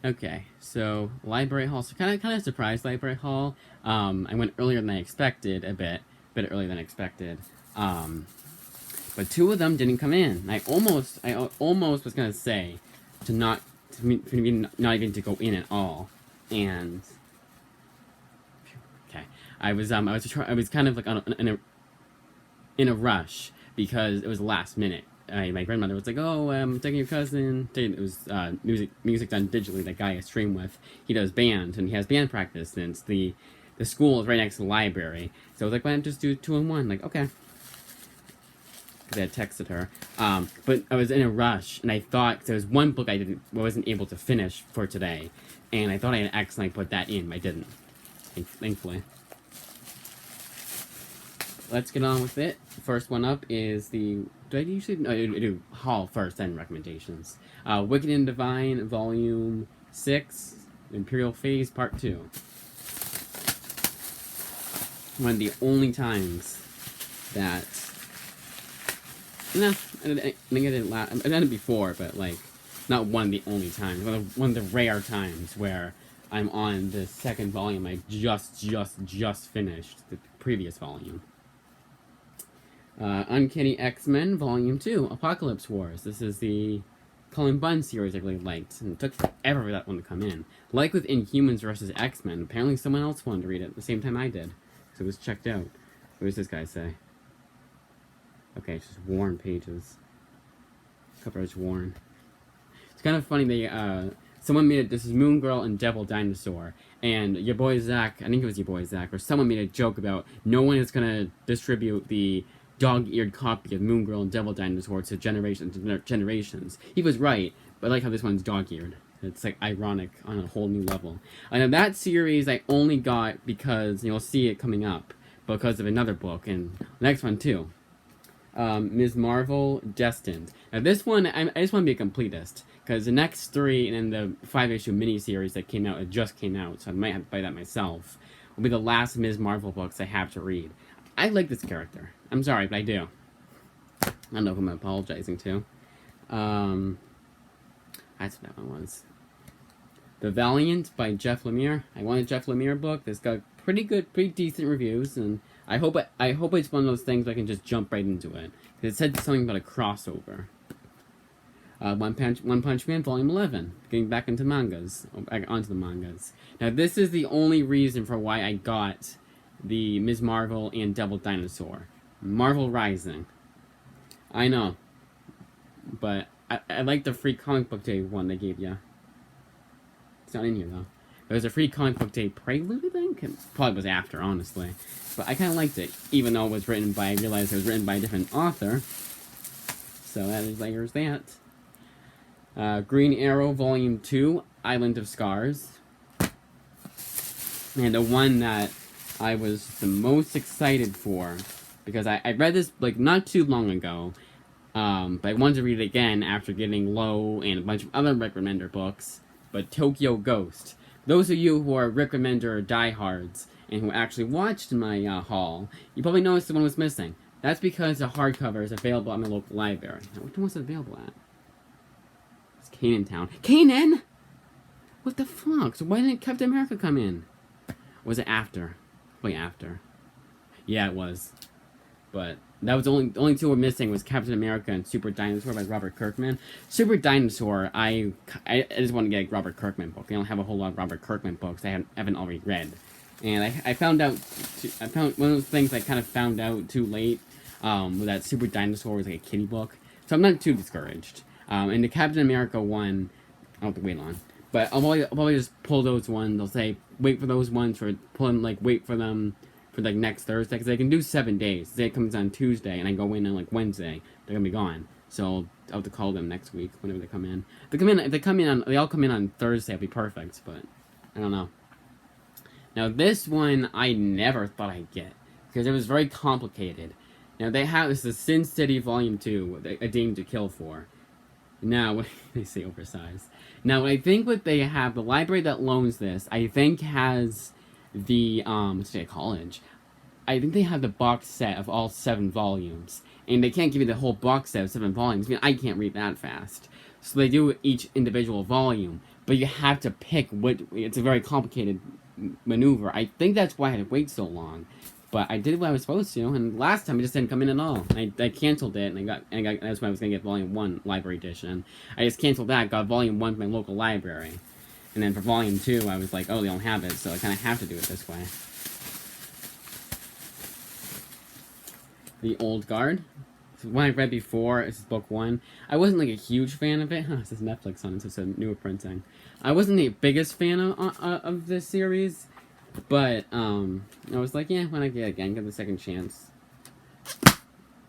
Okay, so library hall. So kind of surprised library hall. I went earlier than I expected, a bit earlier than I expected. Um, but two of them didn't come in. I almost was gonna say to not for me not even to go in at all, and okay, I was kind of like in a rush because it was last minute. My grandmother was like, "Oh, taking your cousin." It was music done digitally. That guy I stream with, he does band and he has band practice. And it's the school is right next to the library, so I was like, "Why don't I just do 2-in-1?" Like, okay. Because I had texted her, but I was in a rush, and I thought there was one book I wasn't able to finish for today, and I thought I had accidentally put that in, but I didn't. Thankfully. Let's get on with it. First one up is the. Do I usually no, I do Hall first, then recommendations. Wicked and Divine, Volume 6, Imperial Phase, Part 2. One of the only times that. No, I think I did it last. I've done it before, but like, not one of the only times. One of the rare times where I'm on the second volume. I just finished the previous volume. Uncanny X-Men Volume 2, Apocalypse Wars. This is the Cullen Bunn series I really liked, and it took forever for that one to come in. Like with Inhumans vs. X-Men, apparently someone else wanted to read it at the same time I did, so it was checked out. What does this guy say? Okay, it's just worn pages. Cover is worn. It's kind of funny, someone made it, this is Moon Girl and Devil Dinosaur, and your boy Zach, I think it was your boy Zach, or someone made a joke about no one is gonna distribute the dog-eared copy of Moon Girl and Devil Dinosaur to generations. He was right, but I like how this one's dog-eared. It's like ironic on a whole new level. And that series I only got because you'll see it coming up because of another book, and the next one too. Ms. Marvel, Destined. Now this one, I just want to be a completist, because the next 3 and then the 5-issue miniseries that came out, it just came out, so I might have to buy that myself, will be the last Ms. Marvel books I have to read. I like this character. I'm sorry, but I do. I don't know who I'm apologizing to. That's what that one was. The Valiant by Jeff Lemire. I want a Jeff Lemire book. This got pretty decent reviews, and I hope it's one of those things where I can just jump right into it. Because it said something about a crossover. One Punch Man, Volume 11. Getting back into mangas. Onto the mangas. Now, this is the only reason for why I got the Ms. Marvel and Devil Dinosaur. Marvel Rising. I know. But I like the free comic book day one they gave you. It's not in here, though. There's a free comic book day prelude, I think? It probably was after, honestly. But I kind of liked it, even though it was written by, I realized it was written by a different author. So there's that. Green Arrow Volume 2, Island of Scars. And the one that I was the most excited for, because I read this, like, not too long ago, but I wanted to read it again after getting Low and a bunch of other recommender books, but Tokyo Ghost. Those of you who are recommender diehards and who actually watched my haul, you probably noticed the one was missing. That's because the hardcover is available at my local library. Now, which one was it available at? It's Canaan Town. Canaan? What the fuck? So why didn't Captain America come in? Was it after? Wait, after. Yeah, it was. But that was the only two were missing was Captain America and Super Dinosaur by Robert Kirkman. Super Dinosaur, I just want to get a Robert Kirkman book. I don't have a whole lot of Robert Kirkman books I haven't already read. And I found out, I found one of those things I kind of found out too late, that Super Dinosaur was like a kiddie book. So I'm not too discouraged. And the Captain America one, I don't have to wait long. But I'll probably just pull those ones. They'll say, wait for those ones for pulling, like, wait for them for, like, next Thursday. Because they can do 7 days. Today comes on Tuesday, and I go in on, like, Wednesday. They're going to be gone. So I'll have to call them next week, whenever they come in. If they all come in on Thursday, it'll be perfect. But, I don't know. Now, this one, I never thought I'd get. Because it was very complicated. Now, this is Sin City Volume 2, A Dame to Kill For. Now, they say oversized. Now, I think what they have, the library that loans this, I think has the, let's say college. I think they have the box set of all 7 volumes. And they can't give you the whole box set of 7 volumes. I mean, I can't read that fast. So they do each individual volume. but you have to pick what. It's a very complicated maneuver. I think that's why I had to wait so long. But I did what I was supposed to, and last time it just didn't come in at all. I canceled it, and I got that's why I was gonna get Volume 1 Library Edition. I just canceled that, got Volume 1 from my local library. And then for Volume 2, I was like, oh, they don't have it, so I kind of have to do it this way. The Old Guard. So one I read before, this is book 1. I wasn't like a huge fan of it. It says Netflix on it, so it's a newer printing. I wasn't the biggest fan of this series, but I was like, yeah, why not get it again? Give it a second chance.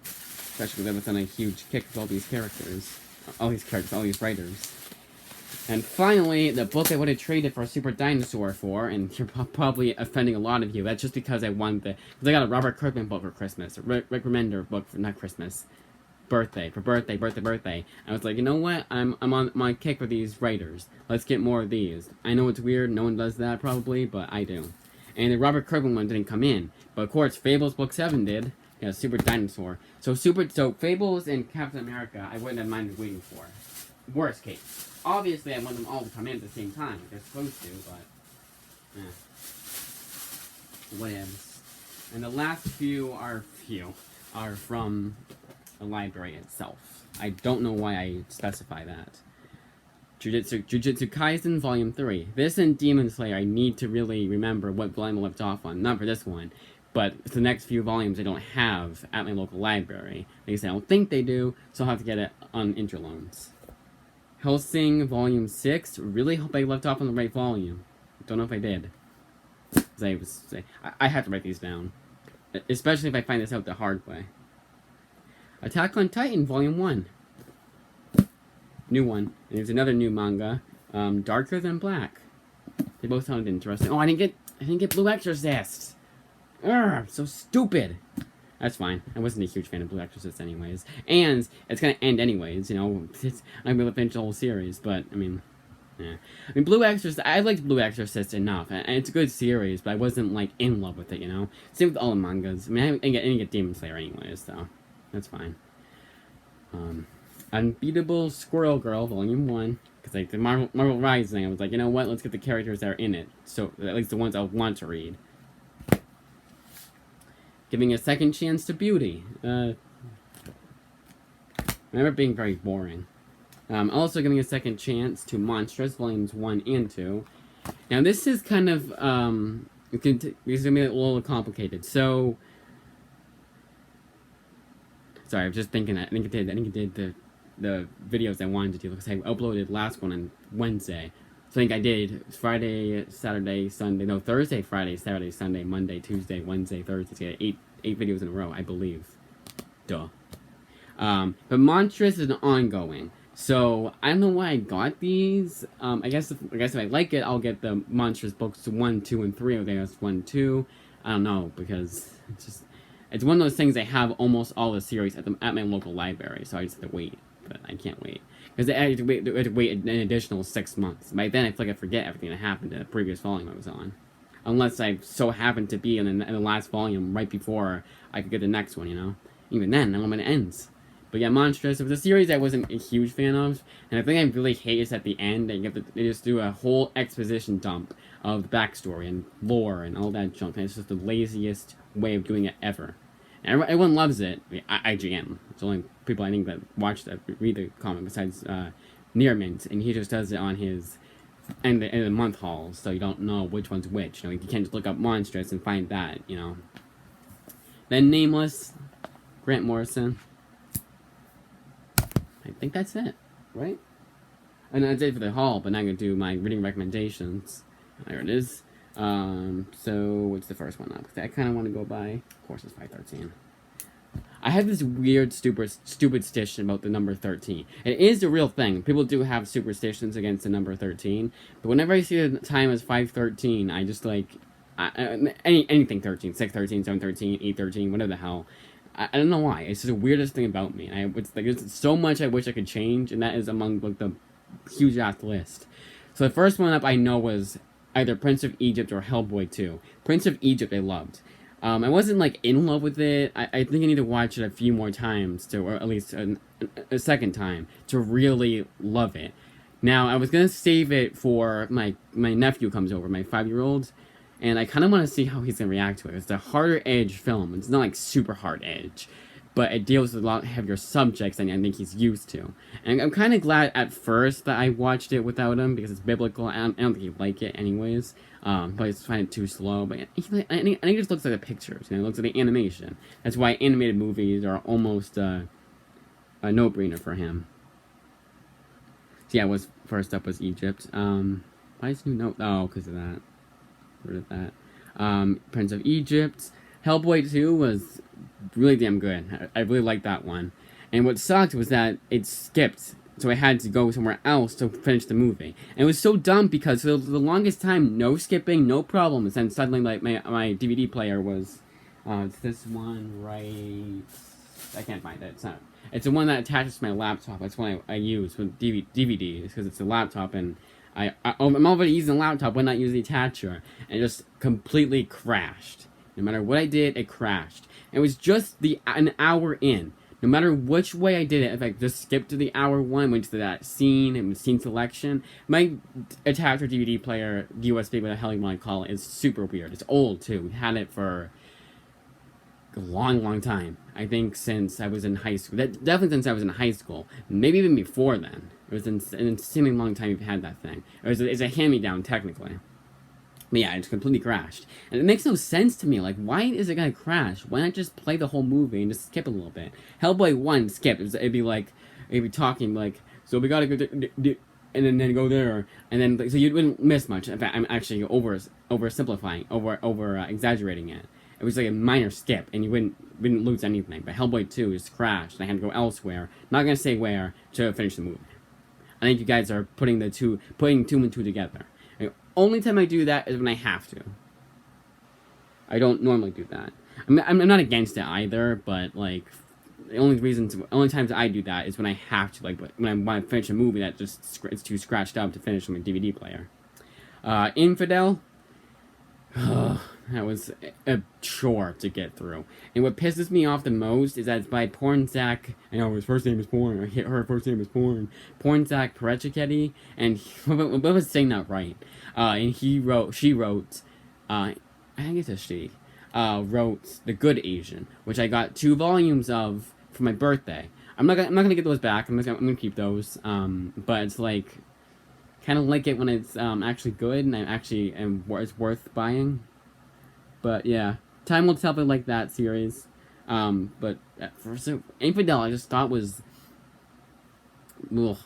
Especially because I was on a huge kick with all these characters. All these writers. And finally, the book I would have traded for a Super Dinosaur for, and you're probably offending a lot of you, that's just because I wanted because I got a Robert Kirkman book for Christmas, a Rick Remender book for, not Christmas, birthday. I was like, you know what, I'm on my kick with these writers. Let's get more of these. I know it's weird, no one does that probably, but I do. And the Robert Kirkman one didn't come in, but of course, Fables book 7 did. Yeah, Super Dinosaur. So Fables and Captain America, I wouldn't have minded waiting for. Worst case. Obviously, I want them all to come in at the same time. They're supposed to, but... Whatevs. And the last few are from the library itself. I don't know why I specify that. Jujutsu Kaisen Volume 3. This and Demon Slayer, I need to really remember what volume I left off on. Not for this one, but the next few volumes I don't have at my local library. At least I don't think they do, so I'll have to get it on Interloans. Hellsing Volume 6. Really hope I left off on the right volume. Don't know if I did. I have to write these down. Especially if I find this out the hard way. Attack on Titan Volume 1. New one. And there's another new manga. Darker Than Black. They both sounded interesting. Oh, I didn't get Blue Exorcist. Urgh, so stupid. That's fine. I wasn't a huge fan of Blue Exorcist anyways. And it's gonna end anyways, you know. I'm gonna finish the whole series, but, I mean... Yeah. I mean, Blue Exorcist, I liked Blue Exorcist enough, and it's a good series, but I wasn't, like, in love with it, you know? Same with all the mangas. I mean, I didn't get Demon Slayer anyways, so that's fine. Unbeatable Squirrel Girl, Volume 1. Because, like, the Marvel Rising, I was like, you know what, let's get the characters that are in it. So, at least the ones I want to read. Giving a second chance to Beauty. I remember being very boring. Also giving a second chance to Monstrous, Volumes 1 and 2. Now, this is kind of, this is going to be a little complicated. So, sorry, I was just thinking that. I think it did the videos I wanted to do, because I uploaded last one on Wednesday. So I think I did Friday, Saturday, Sunday, no, Thursday, Friday, Saturday, Sunday, Monday, Tuesday, Wednesday, Thursday, eight videos in a row, I believe. Duh. But Monstrous is an ongoing. So, I don't know why I got these. I guess if I like it, I'll get the Monstrous books 1, 2, and 3. Okay, that's 1, 2. I don't know, because it's one of those things I have almost all the series at my local library, so I just have to wait. But I can't wait. Because I had to wait an additional 6 months. By then, I feel like I forget everything that happened in the previous volume I was on. Unless I so happened to be in the last volume right before I could get the next one, you know? Even then, I don't know when it ends. But yeah, Monstrous, it was a series I wasn't a huge fan of. And the thing I really hate is at the end, they just do a whole exposition dump of the backstory and lore and all that junk. And it's just the laziest way of doing it ever. And everyone loves it. IGN. It's the only people I think that read the comic besides Nearmint, and he just does it on his end of the month hauls, so you don't know which one's which. You know, you can't just look up Monstrous and find that, you know. Then Nameless, Grant Morrison. I think that's it, right? And that's it for the haul, but now I'm going to do my reading recommendations. There it is. So, what's the first one up? I kind of want to go by, of course it's 513. I have this weird, stupid stition about the number 13. It is the real thing. People do have superstitions against the number 13. But whenever I see the time as 513, I just like, anything 13, 613, 713, 813, whatever the hell. I don't know why. It's just the weirdest thing about me. It's so much I wish I could change, and that is among like the huge ass list. So the first one up I know was either Prince of Egypt or Hellboy 2. Prince of Egypt I loved. I wasn't like in love with it. I think I need to watch it a few more times or at least a second time to really love it. Now, I was gonna save it for my nephew comes over, my 5-year-old, and I kind of want to see how he's gonna react to it. It's a harder edge film. It's not like super hard edge, but it deals with a lot heavier subjects than I think he's used to. And I'm kind of glad at first that I watched it without him because it's biblical. I don't think he'd like it anyways. But I just find it too slow. But I think it just looks like the pictures. It looks like the animation. That's why animated movies are almost a no-brainer for him. So yeah, first up was Egypt. Why is new note? Oh, because of that. Rid of that. Prince of Egypt. Hellboy 2 was really damn good. I really liked that one. And what sucked was that it skipped, so I had to go somewhere else to finish the movie. And it was so dumb because for the longest time, no skipping, no problems. And suddenly, like, my DVD player was, it's this one right, I can't find it. It's the one that attaches to my laptop. That's one I use with DVDs because it's a laptop, and I'm already using a laptop when not using the attacher, and it just completely crashed. No matter what I did, it crashed. It was just an hour in. No matter which way I did it, if I just skipped to the hour one, went to that scene, and scene selection, my attacher DVD player, USB, whatever the hell you want to call it, is super weird. It's old, too. We've had it for a long, long time. I think since I was in high school. Definitely since I was in high school. Maybe even before then. It was an insanely long time we've had that thing. It's a hand-me-down, technically. But yeah, it's completely crashed. And it makes no sense to me. Like, why is it gonna crash? Why not just play the whole movie and just skip a little bit? Hellboy 1 skipped. It'd be talking like, so we gotta go, and then go there, and then so you wouldn't miss much. In fact, I'm actually oversimplifying, exaggerating it. It was like a minor skip, and you wouldn't lose anything. But Hellboy 2 just crashed, and I had to go elsewhere. Not gonna say where to finish the movie. I think you guys are putting two and two together. Only time I do that is when I have to. I don't normally do that. I'm not against it either, but like the only times I do that is when I have to, like when I want to finish a movie that just it's too scratched up to finish on my DVD player. Infidel. That was a chore to get through. And what pisses me off the most is that it's by Pornzak. I know his first name is Porn. Her first name is Porn. Pornzak Perechiketti. And what was saying that right? And she wrote, I think it's a she, wrote The Good Asian, which I got 2 volumes of for my birthday. I'm not gonna get those back. I'm gonna keep those. But it's like, kind of like it when it's actually good and it's worth buying. But yeah, time will tell if I like that series. But Infidel, I just thought was, ugh.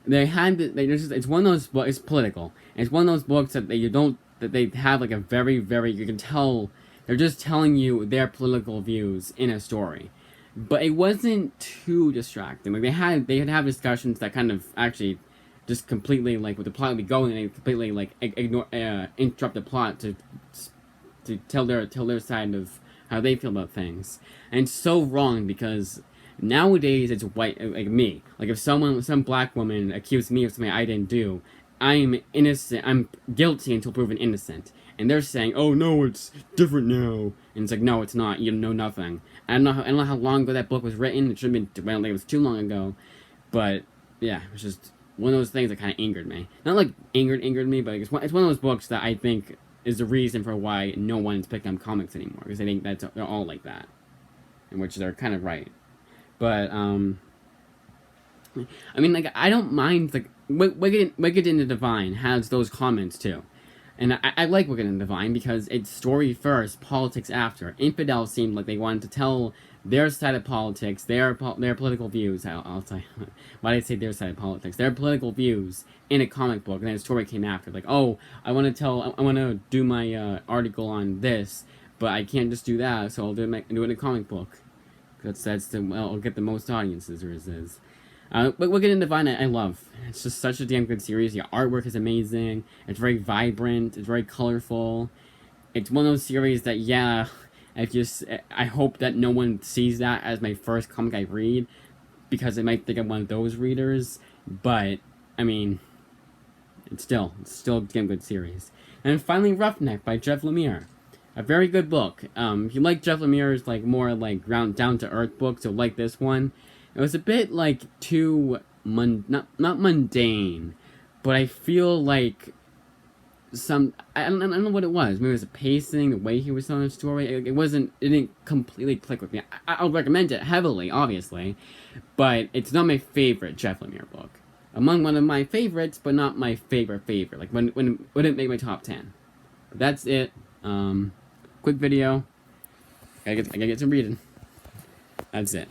It's one of those books. It's political. And it's one of those books that they have like a very, very, you can tell they're just telling you their political views in a story. But it wasn't too distracting. Like they have discussions that kind of actually just completely, like, with the plot would be going, and they completely like interrupt the plot to tell their side of how they feel about things. And it's so wrong because nowadays it's white, like me. Like if some black woman accused me of something I didn't do, I'm innocent. I'm guilty until proven innocent. And they're saying, "Oh no, it's different now." And it's like, no, it's not. You know nothing. I don't know how long ago that book was written. It should have been. I don't think it was too long ago. But yeah, it was just one of those things that kind of angered me. Not like angered me, but it's one of those books that I think is the reason for why no one's picking up comics anymore, because I think they're all like that, in which they're kind of right. But I mean, like, I don't mind, like, Wicked in the Divine has those comments too, and I like Wicked in the Divine because it's story first, politics after. Infidel seemed like they wanted to tell their side of politics, their political views. I'll say, why did I say their side of politics? Their political views in a comic book, and then a story came after. Like, oh, I want to do my article on this, but I can't just do that, so I'll do it in a comic book. I'll get the most audiences there is. But Wicked in the Divine, I love. It's just such a damn good series. The artwork is amazing. It's very vibrant. It's very colorful. It's one of those series that, yeah, I hope that no one sees that as my first comic I read, because they might think I'm one of those readers. But I mean, it's still a damn good series. And finally, Roughneck by Jeff Lemire, a very good book. If you like Jeff Lemire's like more like down to earth books, you'll like this one. It was a bit like too not mundane, but I feel like I don't know what it was. Maybe it was the pacing, the way he was telling the story. It didn't completely click with me. I'll recommend it heavily, obviously, but it's not my favorite Jeff Lemire book. Among one of my favorites, but not my favorite. Like when wouldn't make my top 10. But that's it. Quick video. I gotta get some reading. That's it.